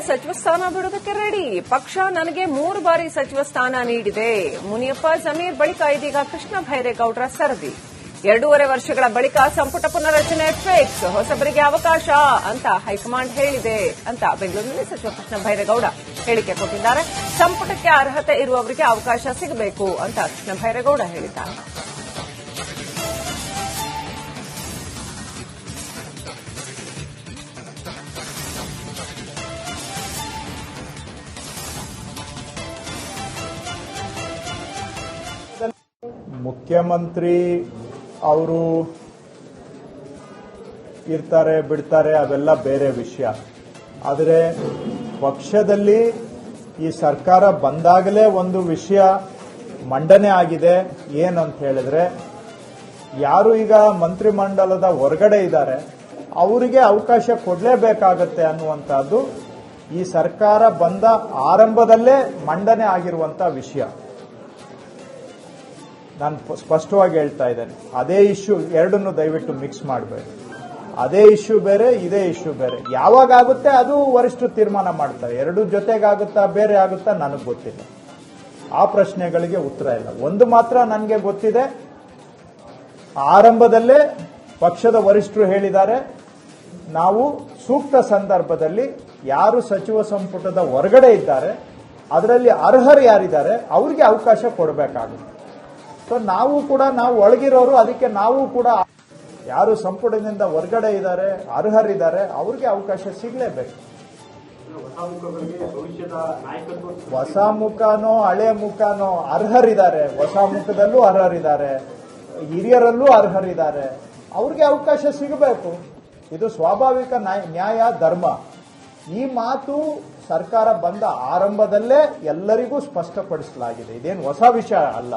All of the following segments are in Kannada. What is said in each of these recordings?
ಸಚಿವ ಸ್ಥಾನ ಬಿಡೋದಕ್ಕೆ ರೆಡಿ. ಪಕ್ಷ ನನಗೆ 3 ಬಾರಿ ಸಚಿವ ಸ್ಥಾನ ನೀಡಿದೆ. ಮುನಿಯಪ್ಪ ಜಮೀರ್ ಬಳಿಕ ಇದೀಗ ಕೃಷ್ಣ ಭೈರೇಗೌಡರ ಸರದಿ. 2.5 ವರ್ಷಗಳ ಬಳಿಕ ಸಂಪುಟ ಪುನರಚನೆ ಫಿಕ್ಸ್. ಹೊಸಬರಿಗೆ ಅವಕಾಶ ಅಂತ ಹೈಕಮಾಂಡ್ ಹೇಳಿದೆ ಅಂತ ಬೆಂಗಳೂರಿನಲ್ಲಿ ಸಚಿವ ಕೃಷ್ಣ ಭೈರೇಗೌಡ ಹೇಳಿಕೆ ಕೊಟ್ಟಿದ್ದಾರೆ. ಸಂಪುಟಕ್ಕೆ ಅರ್ಹತೆ ಇರುವವರಿಗೆ ಅವಕಾಶ ಸಿಗಬೇಕು ಅಂತ ಕೃಷ್ಣ ಭೈರೇಗೌಡ ಹೇಳಿದ್ದಾರೆ. ಮುಖ್ಯಮಂತ್ರಿ ಅವರು ಇರ್ತಾರೆ ಬಿಡ್ತಾರೆ ಅವೆಲ್ಲ ಬೇರೆ ವಿಷಯ. ಆದರೆ ಪಕ್ಷದಲ್ಲಿ ಈ ಸರ್ಕಾರ ಬಂದಾಗಲೇ ಒಂದು ವಿಷಯ ಮಂಡನೆ ಆಗಿದೆ. ಏನಂತ ಹೇಳಿದ್ರೆ, ಯಾರು ಈಗ ಮಂತ್ರಿಮಂಡಲದ ಹೊರಗಡೆ ಇದ್ದಾರೆ ಅವರಿಗೆ ಅವಕಾಶ ಕೊಡಲೇಬೇಕಾಗತ್ತೆ ಅನ್ನುವಂಥದ್ದು ಈ ಸರ್ಕಾರ ಬಂದ ಆರಂಭದಲ್ಲೇ ಮಂಡನೆ ಆಗಿರುವಂಥ ವಿಷಯ. ನಾನು ಸ್ಪಷ್ಟವಾಗಿ ಹೇಳ್ತಾ ಇದ್ದೇನೆ. ಅದೇ ಇಶ್ಯೂ ಎರಡನ್ನು ದಯವಿಟ್ಟು ಮಿಕ್ಸ್ ಮಾಡಬೇಡಿ. ಅದೇ ಇಶ್ಯೂ ಬೇರೆ, ಇದೇ ಇಶ್ಯೂ ಬೇರೆ. ಯಾವಾಗ ಆಗುತ್ತೆ ಅದು ವರಿಷ್ಠರು ತೀರ್ಮಾನ ಮಾಡ್ತಾರೆ. ಎರಡು ಜೊತೆಗಾಗುತ್ತಾ ಬೇರೆ ಆಗುತ್ತಾ ನನಗೆ ಗೊತ್ತಿಲ್ಲ. ಆ ಪ್ರಶ್ನೆಗಳಿಗೆ ಉತ್ತರ ಇಲ್ಲ. ಒಂದು ಮಾತ್ರ ನನಗೆ ಗೊತ್ತಿದೆ, ಆರಂಭದಲ್ಲೇ ಪಕ್ಷದ ವರಿಷ್ಠರು ಹೇಳಿದ್ದಾರೆ, ನಾವು ಸೂಕ್ತ ಸಂದರ್ಭದಲ್ಲಿ ಯಾರು ಸಚಿವ ಸಂಪುಟದ ಹೊರಗಡೆ ಇದ್ದಾರೆ ಅದರಲ್ಲಿ ಅರ್ಹರು ಯಾರಿದ್ದಾರೆ ಅವರಿಗೆ ಅವಕಾಶ ಕೊಡಬೇಕಾಗುತ್ತೆ. ಸೊ ನಾವು ಒಳಗಿರೋರು, ಅದಕ್ಕೆ ನಾವು ಕೂಡ ಯಾರು ಸಂಪುಟದಿಂದ ಹೊರಗಡೆ ಇದ್ದಾರೆ ಅರ್ಹರಿದ್ದಾರೆ ಅವ್ರಿಗೆ ಅವಕಾಶ ಸಿಗಲೇಬೇಕು. ಹೊಸ ಮುಖನೋ ಹಳೆ ಮುಖನೋ ಅರ್ಹರಿದ್ದಾರೆ. ಹೊಸ ಮುಖದಲ್ಲೂ ಅರ್ಹರಿದ್ದಾರೆ, ಹಿರಿಯರಲ್ಲೂ ಅರ್ಹರಿದ್ದಾರೆ. ಅವ್ರಿಗೆ ಅವಕಾಶ ಸಿಗಬೇಕು. ಇದು ಸ್ವಾಭಾವಿಕ ನ್ಯಾಯ, ಧರ್ಮ. ಈ ಮಾತು ಸರ್ಕಾರ ಬಂದ ಆರಂಭದಲ್ಲೇ ಎಲ್ಲರಿಗೂ ಸ್ಪಷ್ಟಪಡಿಸಲಾಗಿದೆ. ಇದೇನು ಹೊಸ ವಿಷಯ ಅಲ್ಲ.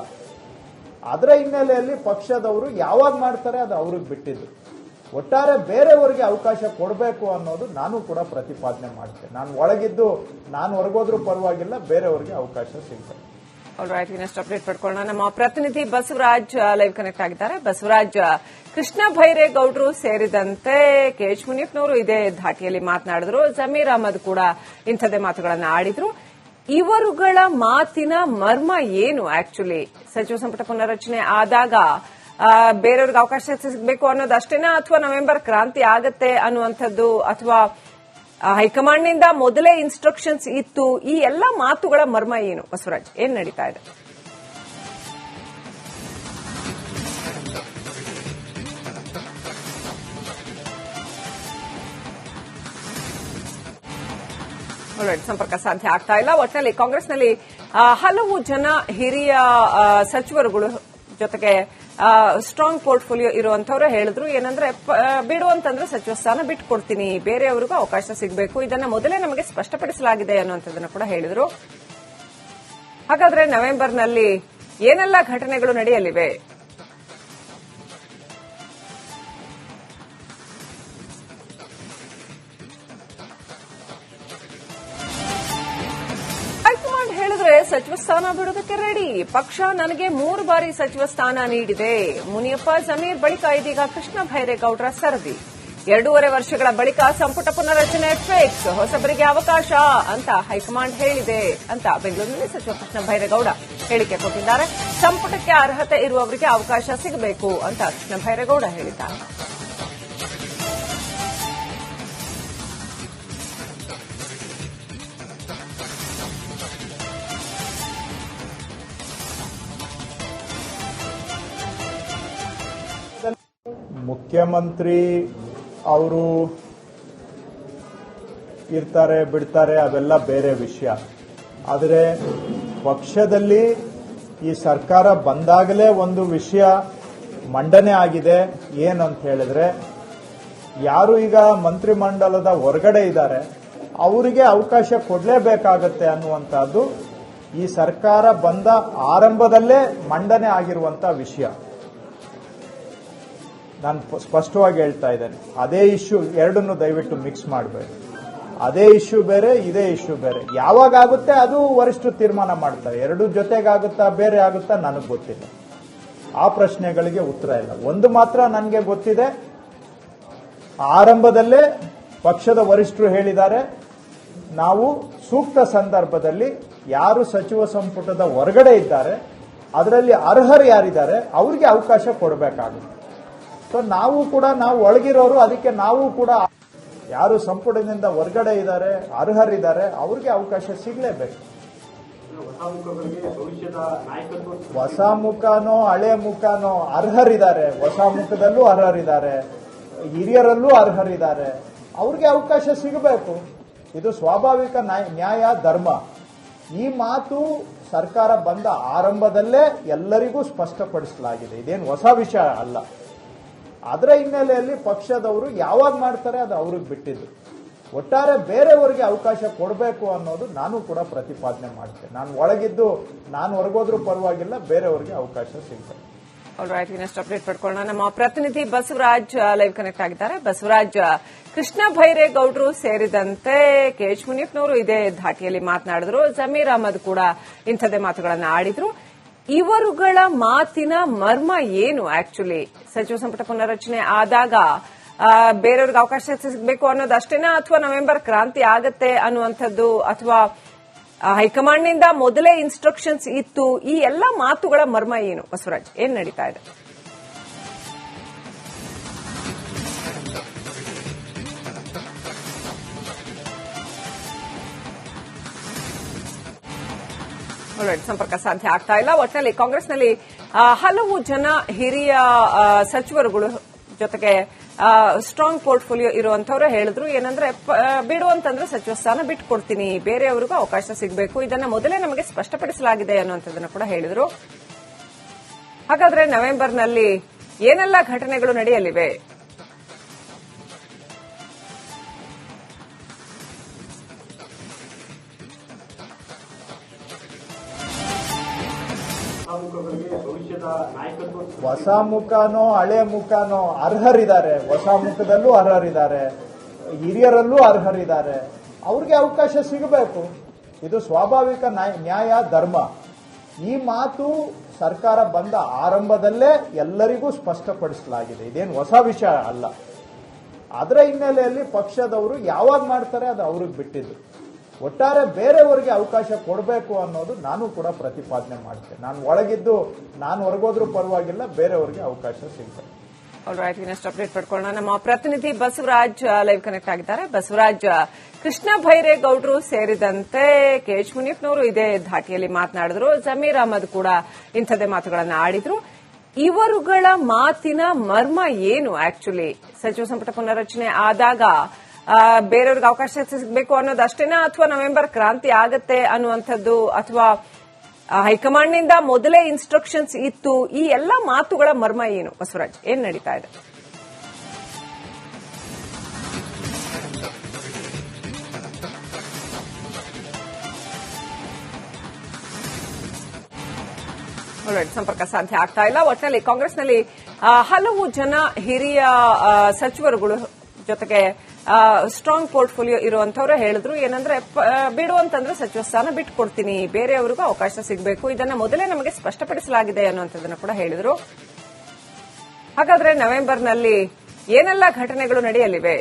ಅದರ ಹಿನ್ನೆಲೆಯಲ್ಲಿ ಪಕ್ಷದವರು ಯಾವಾಗ ಮಾಡ್ತಾರೆ ಅದು ಅವ್ರಿಗೆ ಬಿಟ್ಟಿದ್ದು. ಒಟ್ಟಾರೆ ಬೇರೆಯವರಿಗೆ ಅವಕಾಶ ಕೊಡಬೇಕು ಅನ್ನೋದು ನಾನು ಕೂಡ ಪ್ರತಿಪಾದನೆ ಮಾಡ್ತೇನೆ. ನಾನು ಒಳಗಿದ್ದು ನಾನು ಹೊರಗೋದ್ರೂ ಪರವಾಗಿಲ್ಲ, ಬೇರೆಯವರಿಗೆ ಅವಕಾಶ ಸಿಗ್ತದೆ. ಆಲ್ರೈಟ್, ಇನ್ನಷ್ಟು ಅಪ್ಡೇಟ್ ಪಡ್ಕೊಳ್ಳೋಣ. ನಮ್ಮ ಪ್ರತಿನಿಧಿ ಬಸವರಾಜ್ ಲೈವ್ ಕನೆಕ್ಟ್ ಆಗಿದ್ದಾರೆ. ಬಸವರಾಜ್, ಕೃಷ್ಣ ಭೈರೇಗೌಡರು ಸೇರಿದಂತೆ ಕೆಎಚ್ ಮುನಿಯಪ್ಪನವರು ಇದೇ ಧಾಟಿಯಲ್ಲಿ ಮಾತನಾಡಿದ್ರು. ಜಮೀರ್ ಅಹಮದ್ ಕೂಡ ಇಂಥದ್ದೇ ಮಾತುಗಳನ್ನು ಆಡಿದ್ರು. ಇವರುಗಳ ಮಾತಿನ ಮರ್ಮ ಏನು? ಆಕ್ಚುಲಿ ಸಚಿವ ಸಂಪುಟ ಪುನರಚನೆ ಆದಾಗ ಬೇರೆಯವ್ರಿಗೆ ಅವಕಾಶ ಸಿಗಬೇಕು ಅನ್ನೋದು ಅಷ್ಟೇನಾ, ಅಥವಾ ನವೆಂಬರ್ ಕ್ರಾಂತಿ ಆಗತ್ತೆ ಅನ್ನುವಂಥದ್ದು, ಅಥವಾ ಹೈಕಮಾಂಡ್ನಿಂದ ಮೊದಲೇ ಇನ್ಸ್ಟ್ರಕ್ಷನ್ಸ್ ಇತ್ತು? ಈ ಎಲ್ಲ ಮಾತುಗಳ ಮರ್ಮ ಏನು ಬಸವರಾಜ್? ಏನ್ ನಡೀತಾ ಇದೆ? ಸಂಪರ್ಕ ಸಾಧ್ಯ ಆಗ್ತಾ ಇಲ್ಲ. ಒಟ್ಟಿನಲ್ಲಿ ಕಾಂಗ್ರೆಸ್ನಲ್ಲಿ ಹಲವು ಜನ ಹಿರಿಯ ಸಚಿವರುಗಳು ಜೊತೆಗೆ ಸ್ಟ್ರಾಂಗ್ ಪೋರ್ಟ್ಫೋಲಿಯೋ ಇರುವಂತವರು ಹೇಳಿದ್ರು, ಏನಂದ್ರೆ ಬಿಡುವಂತಂದ್ರೆ ಸಚಿವ ಸ್ಥಾನ ಬಿಟ್ಟುಕೊಡ್ತೀನಿ, ಬೇರೆಯವರಿಗೂ ಅವಕಾಶ ಸಿಗಬೇಕು, ಇದನ್ನ ಮೊದಲೇ ನಮಗೆ ಸ್ಪಷ್ಟಪಡಿಸಲಾಗಿದೆ ಅನ್ನುವಂಥದ್ದನ್ನು ಕೂಡ ಹೇಳಿದ್ರು. ಹಾಗಾದ್ರೆ ನವೆಂಬರ್ನಲ್ಲಿ ಏನೆಲ್ಲ ಘಟನೆಗಳು ನಡೆಯಲಿವೆ? ಹೈಕಮಾಂಡ್ ಹೇಳಿದ್ರೆ ಸಚಿವ ಸ್ಥಾನ ಬಿಡೋದಕ್ಕೆ ರೆಡಿ. ಪಕ್ಷ ನನಗೆ 3 ಬಾರಿ ಸಚಿವ ಸ್ಥಾನ ನೀಡಿದೆ. ಮುನಿಯಪ್ಪ ಜಮೀರ್ ಬಳಿಕ ಇದೀಗ ಕೃಷ್ಣ ಭೈರೇಗೌಡರ ಸರದಿ. 2.5 ವರ್ಷಗಳ ಬಳಿಕ ಸಂಪುಟ ಪುನರಚನೆ ಫಿಕ್ಸ್. ಹೊಸಬರಿಗೆ ಅವಕಾಶ ಅಂತ ಹೈಕಮಾಂಡ್ ಹೇಳಿದೆ ಅಂತ ಬೆಂಗಳೂರಿನಲ್ಲಿ ಸಚಿವ ಕೃಷ್ಣ ಭೈರೇಗೌಡ ಹೇಳಿಕೆ ಕೊಟ್ಟಿದ್ದಾರೆ. ಸಂಪುಟಕ್ಕೆ ಅರ್ಹತೆ ಇರುವವರಿಗೆ ಅವಕಾಶ ಸಿಗಬೇಕು ಅಂತ ಕೃಷ್ಣ ಭೈರೇಗೌಡ ಹೇಳಿದ್ದಾರೆ. ಮುಖ್ಯಮಂತ್ರಿ ಅವರು ಇರ್ತಾರೆ ಬಿಡ್ತಾರೆ ಅವೆಲ್ಲ ಬೇರೆ ವಿಷಯ. ಆದರೆ ಪಕ್ಷದಲ್ಲಿ ಈ ಸರ್ಕಾರ ಬಂದಾಗಲೇ ಒಂದು ವಿಷಯ ಮಂಡನೆ ಆಗಿದೆ. ಏನಂತ ಹೇಳಿದ್ರೆ, ಯಾರು ಈಗ ಮಂತ್ರಿಮಂಡಲದ ಹೊರಗಡೆ ಇದ್ದಾರೆ ಅವರಿಗೆ ಅವಕಾಶ ಕೊಡಲೇಬೇಕಾಗತ್ತೆ ಅನ್ನುವಂಥದ್ದು ಈ ಸರ್ಕಾರ ಬಂದ ಆರಂಭದಲ್ಲೇ ಮಂಡನೆ ಆಗಿರುವಂಥ ವಿಷಯ. ನಾನು ಸ್ಪಷ್ಟವಾಗಿ ಹೇಳ್ತಾ ಇದ್ದೇನೆ. ಅದೇ ಇಶ್ಯೂ ಎರಡನ್ನು ದಯವಿಟ್ಟು ಮಿಕ್ಸ್ ಮಾಡಬೇಡಿ. ಅದೇ ಇಶ್ಯೂ ಬೇರೆ, ಇದೇ ಇಶ್ಯೂ ಬೇರೆ. ಯಾವಾಗ ಆಗುತ್ತೆ ಅದು ವರಿಷ್ಠರು ತೀರ್ಮಾನ ಮಾಡ್ತಾರೆ. ಎರಡು ಜೊತೆಗಾಗುತ್ತಾ ಬೇರೆ ಆಗುತ್ತಾ ನನಗೆ ಗೊತ್ತಿಲ್ಲ. ಆ ಪ್ರಶ್ನೆಗಳಿಗೆ ಉತ್ತರ ಇಲ್ಲ. ಒಂದು ಮಾತ್ರ ನನಗೆ ಗೊತ್ತಿದೆ, ಆರಂಭದಲ್ಲೇ ಪಕ್ಷದ ವರಿಷ್ಠರು ಹೇಳಿದ್ದಾರೆ, ನಾವು ಸೂಕ್ತ ಸಂದರ್ಭದಲ್ಲಿ ಯಾರು ಸಚಿವ ಸಂಪುಟದ ಹೊರಗಡೆ ಇದ್ದಾರೆ, ಅದರಲ್ಲಿ ಅರ್ಹರು ಯಾರಿದ್ದಾರೆ ಅವ್ರಿಗೆ ಅವಕಾಶ ಕೊಡಬೇಕಾಗುತ್ತೆ. ಸೊ ನಾವು ಒಳಗಿರೋರು, ಅದಕ್ಕೆ ನಾವು ಕೂಡ ಯಾರು ಸಂಪುಟದಿಂದ ಹೊರಗಡೆ ಇದ್ದಾರೆ, ಅರ್ಹರಿದ್ದಾರೆ ಅವ್ರಿಗೆ ಅವಕಾಶ ಸಿಗಲೇಬೇಕು. ಹೊಸ ಮುಖನೋ ಹಳೆ ಮುಖನೋ ಅರ್ಹರಿದ್ದಾರೆ, ಹೊಸ ಮುಖದಲ್ಲೂ ಅರ್ಹರಿದ್ದಾರೆ, ಹಿರಿಯರಲ್ಲೂ ಅರ್ಹರಿದ್ದಾರೆ, ಅವ್ರಿಗೆ ಅವಕಾಶ ಸಿಗಬೇಕು. ಇದು ಸ್ವಾಭಾವಿಕ ನ್ಯಾಯ, ಧರ್ಮ. ಈ ಮಾತು ಸರ್ಕಾರ ಬಂದ ಆರಂಭದಲ್ಲೇ ಎಲ್ಲರಿಗೂ ಸ್ಪಷ್ಟಪಡಿಸಲಾಗಿದೆ. ಇದೇನು ಹೊಸ ವಿಷಯ ಅಲ್ಲ. ಅದರ ಹಿನ್ನೆಲೆಯಲ್ಲಿ ಪಕ್ಷದವರು ಯಾವಾಗ ಮಾಡ್ತಾರೆ ಅದು ಅವ್ರಿಗೆ ಬಿಟ್ಟಿದ್ದು. ಒಟ್ಟಾರೆ ಬೇರೆಯವರಿಗೆ ಅವಕಾಶ ಕೊಡಬೇಕು ಅನ್ನೋದು ನಾನು ಕೂಡ ಪ್ರತಿಪಾದನೆ ಮಾಡ್ತೇನೆ. ನಾನು ಒಳಗಿದ್ದು ನಾನು ಹೊರಗೋದ್ರೂ ಪರವಾಗಿಲ್ಲ, ಬೇರೆಯವರಿಗೆ ಅವಕಾಶ ಸಿಗ್ತದೆ. ಆಲ್ರೈಟ್, ಇನ್ನಷ್ಟು ಅಪ್ಡೇಟ್ ಪಡ್ಕೊಳ್ಳೋಣ. ನಮ್ಮ ಪ್ರತಿನಿಧಿ ಬಸವರಾಜ್ ಲೈವ್ ಕನೆಕ್ಟ್ ಆಗಿದ್ದಾರೆ. ಬಸವರಾಜ್, ಕೃಷ್ಣ ಭೈರೇಗೌಡರು ಸೇರಿದಂತೆ ಕೆಎಚ್ ಮುನಿಯಪ್ಪನವರು ಇದೇ ಧಾಟಿಯಲ್ಲಿ ಮಾತನಾಡಿದ್ರು. ಜಮೀರ್ ಅಹಮದ್ ಕೂಡ ಇಂಥದೇ ಮಾತುಗಳನ್ನು ಆಡಿದ್ರು. ಇವರುಗಳ ಮಾತಿನ ಮರ್ಮ ಏನು? ಆಕ್ಚುಲಿ ಸಚಿವ ಸಂಪುಟ ಪುನರ್ರಚನೆ ಆದಾಗ ಬೇರೆಯವ್ರಿಗೆ ಅವಕಾಶ ಸಿಗಬೇಕು ಅನ್ನೋದು ಅಷ್ಟೇನಾ, ಅಥವಾ ನವೆಂಬರ್ ಕ್ರಾಂತಿ ಆಗತ್ತೆ ಅನ್ನುವಂಥದ್ದು, ಅಥವಾ ಹೈಕಮಾಂಡ್ನಿಂದ ಮೊದಲೇ ಇನ್ಸ್ಟ್ರಕ್ಷನ್ಸ್ ಇತ್ತು? ಈ ಎಲ್ಲ ಮಾತುಗಳ ಮರ್ಮ ಏನು ಬಸವರಾಜ್? ಏನ್ ನಡೀತಾ ಇದೆ? ಸಂಪರ್ಕ ಸಾಧ್ಯ ಆಗ್ತಾ ಇಲ್ಲ. ಒಟ್ಟಿನಲ್ಲಿ ಕಾಂಗ್ರೆಸ್ನಲ್ಲಿ ಹಲವು ಜನ ಹಿರಿಯ ಸಚಿವರುಗಳು ಜೊತೆಗೆ ಸ್ಟ್ರಾಂಗ್ ಪೋರ್ಟ್ಫೋಲಿಯೋ ಇರುವಂತವರು ಹೇಳಿದ್ರು, ಏನಂದ್ರೆ ಬಿಡುವಂತಂದ್ರೆ ಸಚಿವ ಸ್ಥಾನ ಬಿಟ್ಟುಕೊಡ್ತೀನಿ, ಬೇರೆಯವರಿಗೂ ಅವಕಾಶ ಸಿಗಬೇಕು, ಇದನ್ನ ಮೊದಲೇ ನಮಗೆ ಸ್ಪಷ್ಟಪಡಿಸಲಾಗಿದೆ ಅನ್ನುವಂಥದ್ದನ್ನು ಕೂಡ ಹೇಳಿದ್ರು. ಹಾಗಾದ್ರೆ ನವೆಂಬರ್ನಲ್ಲಿ ಏನೆಲ್ಲ ಘಟನೆಗಳು ನಡೆಯಲಿವೆ? ಹೊಸ ಮುಖನೋ ಹಳೆ ಮುಖನೋ ಅರ್ಹರಿದ್ದಾರೆ, ಹೊಸ ಮುಖದಲ್ಲೂ ಅರ್ಹರಿದ್ದಾರೆ, ಹಿರಿಯರಲ್ಲೂ ಅರ್ಹರಿದ್ದಾರೆ, ಅವ್ರಿಗೆ ಅವಕಾಶ ಸಿಗಬೇಕು. ಇದು ಸ್ವಾಭಾವಿಕ ನ್ಯಾಯ, ಧರ್ಮ. ಈ ಮಾತು ಸರ್ಕಾರ ಬಂದ ಆರಂಭದಲ್ಲೇ ಎಲ್ಲರಿಗೂ ಸ್ಪಷ್ಟಪಡಿಸಲಾಗಿದೆ. ಇದೇನು ಹೊಸ ವಿಷಯ ಅಲ್ಲ. ಅದರ ಹಿನ್ನೆಲೆಯಲ್ಲಿ ಪಕ್ಷದವರು ಯಾವಾಗ ಮಾಡ್ತಾರೆ ಅದು ಅವ್ರಿಗೆ ಬಿಟ್ಟಿದ್ದು. ಒಟ್ಟಾರೆ ಬೇರೆಯವರಿಗೆ ಅವಕಾಶ ಕೊಡಬೇಕು ಅನ್ನೋದು ನಾನು ಕೂಡ ಪ್ರತಿಪಾದನೆ ಮಾಡ್ತೇನೆ. ನಾನು ಒಳಗಿದ್ದು ನಾನು ಹೊರಗೋದ್ರೂ ಪರವಾಗಿಲ್ಲ, ಬೇರೆಯವರಿಗೆ ಅವಕಾಶ ಸಿಗ್ತದೆ. ಆಲ್ರೈಟ್, ಇನ್ನಷ್ಟು ಅಪ್ಡೇಟ್ ಪಡ್ಕೊಳ್ಳೋಣ. ನಮ್ಮ ಪ್ರತಿನಿಧಿ ಬಸವರಾಜ್ ಲೈವ್ ಕನೆಕ್ಟ್ ಆಗಿದ್ದಾರೆ. ಬಸವರಾಜ್, ಕೃಷ್ಣ ಭೈರೇಗೌಡರು ಸೇರಿದಂತೆ ಕೆಎಚ್ ಮುನಿಯಪ್ಪನವರು ಇದೇ ಧಾಟಿಯಲ್ಲಿ ಮಾತನಾಡಿದ್ರು. ಜಮೀರ್ ಅಹಮದ್ ಕೂಡ ಇಂಥದೇ ಮಾತುಗಳನ್ನು ಆಡಿದ್ರು. ಇವರುಗಳ ಮಾತಿನ ಮರ್ಮ ಏನು? ಆಕ್ಚುಲಿ ಸಚಿವ ಸಂಪುಟ ಪುನರ್ರಚನೆ ಆದಾಗ ಬೇರೆಯವ್ರಿಗೆ ಅವಕಾಶ ಸಿಗಬೇಕು ಅನ್ನೋದು ಅಷ್ಟೇನಾ, ಅಥವಾ ನವೆಂಬರ್ ಕ್ರಾಂತಿ ಆಗತ್ತೆ ಅನ್ನುವಂಥದ್ದು, ಅಥವಾ ಹೈಕಮಾಂಡ್ನಿಂದ ಮೊದಲೇ ಇನ್ಸ್ಟ್ರಕ್ಷನ್ಸ್ ಇತ್ತು? ಈ ಎಲ್ಲ ಮಾತುಗಳ ಮರ್ಮ ಏನು ಬಸವರಾಜ್? ಏನ್ ನಡೀತಾ ಇದೆ? ಸಂಪರ್ಕ ಸಾಧ್ಯ ಆಗ್ತಾ ಇಲ್ಲ. ಒಟ್ಟಿನಲ್ಲಿ ಕಾಂಗ್ರೆಸ್ನಲ್ಲಿ ಹಲವು ಜನ ಹಿರಿಯ ಸಚಿವರುಗಳು ಜೊತೆಗೆ ಸ್ಟ್ರಾಂಗ್ ಪೋರ್ಟ್ಫೋಲಿಯೋ ಇರುವಂತವರು ಹೇಳಿದ್ರು, ಏನಂದ್ರೆ ಬಿಡುವಂತಂದ್ರೆ ಸಚಿವ ಸ್ಥಾನ ಬಿಟ್ಟುಕೊಡ್ತೀನಿ, ಬೇರೆಯವರಿಗೂ ಅವಕಾಶ ಸಿಗಬೇಕು, ಇದನ್ನ ಮೊದಲೇ ನಮಗೆ ಸ್ಪಷ್ಟಪಡಿಸಲಾಗಿದೆ ಅನ್ನುವಂಥದ್ದನ್ನು ಕೂಡ ಹೇಳಿದ್ರು. ಹಾಗಾದ್ರೆ ನವೆಂಬರ್ನಲ್ಲಿ ಏನೆಲ್ಲ ಘಟನೆಗಳು ನಡೆಯಲಿವೆ?